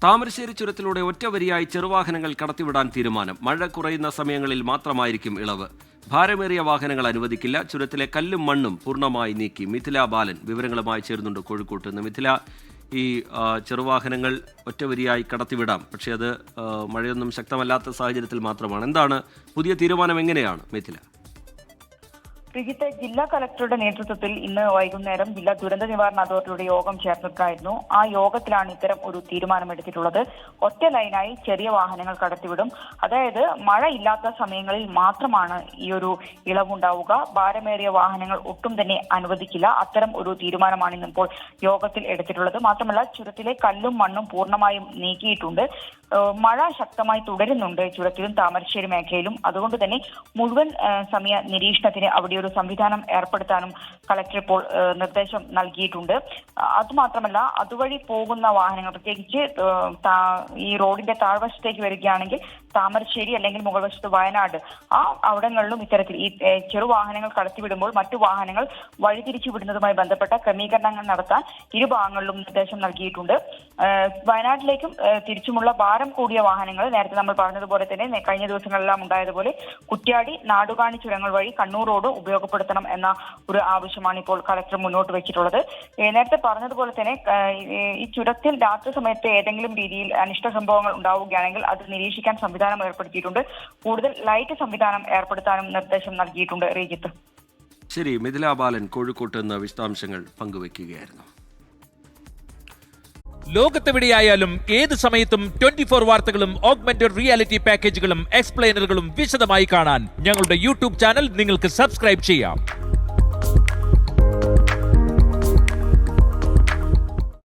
താമരശ്ശേരി ചുരത്തിലൂടെ ഒറ്റവരിയായി ചെറുവാഹനങ്ങൾ കടത്തിവിടാൻ തീരുമാനം. മഴ കുറയുന്ന സമയങ്ങളിൽ മാത്രമായിരിക്കും ഇളവ്. ഭാരമേറിയ വാഹനങ്ങൾ അനുവദിക്കില്ല. ചുരത്തിലെ കല്ലും മണ്ണും പൂർണ്ണമായി നീക്കി. മിഥില ബാലൻ വിവരങ്ങളുമായി ചേരുന്നുണ്ട് കോഴിക്കോട്ട് നിന്ന്. മിഥില, ഈ ചെറുവാഹനങ്ങൾ ഒറ്റവരിയായി കടത്തിവിടാം, പക്ഷേ അത് മഴയൊന്നും ശക്തമല്ലാത്ത സാഹചര്യത്തിൽ മാത്രമാണ്. എന്താണ് പുതിയ തീരുമാനം? എങ്ങനെയാണ് മിഥില? ശ്രീജിത്ത്, ജില്ലാ കലക്ടറുടെ നേതൃത്വത്തിൽ ഇന്ന് വൈകുന്നേരം ജില്ലാ ദുരന്ത നിവാരണ അതോറിറ്റിയുടെ യോഗം ചേർന്നിട്ടായിരുന്നു. ആ യോഗത്തിലാണ് ഇത്തരം ഒരു തീരുമാനമെടുത്തിട്ടുള്ളത്. ഒറ്റ ലൈനായി ചെറിയ വാഹനങ്ങൾ കടത്തിവിടും. അതായത് മഴ ഇല്ലാത്ത സമയങ്ങളിൽ മാത്രമാണ് ഈ ഒരു ഇളവുണ്ടാവുക. ഭാരമേറിയ വാഹനങ്ങൾ ഒട്ടും തന്നെ അനുവദിക്കില്ല. അത്തരം ഒരു തീരുമാനമാണ് ഇന്നിപ്പോൾ യോഗത്തിൽ എടുത്തിട്ടുള്ളത്. മാത്രമല്ല, ചുരത്തിലെ കല്ലും മണ്ണും പൂർണ്ണമായും നീക്കിയിട്ടുണ്ട്. മഴ ശക്തമായി തുടരുന്നുണ്ട് ചുരത്തിലും താമരശ്ശേരി മേഖലയിലും. അതുകൊണ്ട് തന്നെ മുഴുവൻ സമയ നിരീക്ഷണത്തിന് അവിടെ ഒരു സംവിധാനം ഏർപ്പെടുത്താനും കളക്ടർ ഇപ്പോൾ നിർദ്ദേശം നൽകിയിട്ടുണ്ട്. അതുമാത്രമല്ല, അതുവഴി പോകുന്ന വാഹനങ്ങൾ, പ്രത്യേകിച്ച് ഈ റോഡിന്റെ താഴ്വശത്തേക്ക് വരികയാണെങ്കിൽ താമരശ്ശേരി അല്ലെങ്കിൽ മുകൾ വശത്ത് വയനാട്, ആ അവിടങ്ങളിലും ഇത്തരത്തിൽ ഈ ചെറുവാഹനങ്ങൾ കടത്തിവിടുമ്പോൾ മറ്റു വാഹനങ്ങൾ വഴിതിരിച്ചു വിടുന്നതുമായി ബന്ധപ്പെട്ട ക്രമീകരണങ്ങൾ നടത്താൻ ഇരുഭാഗങ്ങളിലും നിർദ്ദേശം നൽകിയിട്ടുണ്ട്. വയനാട്ടിലേക്കും തിരിച്ചുമുള്ള ഭാരം കൂടിയ വാഹനങ്ങൾ നേരത്തെ നമ്മൾ പറഞ്ഞതുപോലെ തന്നെ കഴിഞ്ഞ ദിവസങ്ങളെല്ലാം ഉണ്ടായതുപോലെ കുറ്റ്യാടി നാടുകാണി ചുരങ്ങൾ വഴി കണ്ണൂർ റോഡ് ഉപയോഗപ്പെടുത്തണം എന്ന ഒരു ആവശ്യമാണ് ഇപ്പോൾ കളക്ടർ മുന്നോട്ട് വെച്ചിട്ടുള്ളത്. നേരത്തെ പറഞ്ഞതുപോലെ തന്നെ ഈ ചുരത്തിൽ രാത്രി സമയത്ത് ഏതെങ്കിലും രീതിയിൽ അനിഷ്ട സംഭവങ്ങൾ ഉണ്ടാവുകയാണെങ്കിൽ അത് നിരീക്ഷിക്കാൻ സംവിധാനം ഏർപ്പെടുത്തിയിട്ടുണ്ട്. കൂടുതൽ ലൈറ്റ് സംവിധാനം ഏർപ്പെടുത്താനും നിർദ്ദേശം നൽകിയിട്ടുണ്ട്. റീജിത്ത്. ശരി, മിഥില ബാലൻ കോഴിക്കോട്ട് നിന്ന് വിശദാംശങ്ങൾ പങ്കുവയ്ക്കുകയായിരുന്നു. ലോകത്തെവിടെയായാലും ഏത് സമയത്തും 24 വാർത്തകളും ഓഗ്മെന്റഡ് റിയാലിറ്റി പാക്കേജുകളും എക്സ്പ്ലെയിനറുകളും വിശദമായി കാണാൻ ഞങ്ങളുടെ യൂട്യൂബ് ചാനൽ നിങ്ങൾക്ക് സബ്സ്ക്രൈബ് ചെയ്യാം.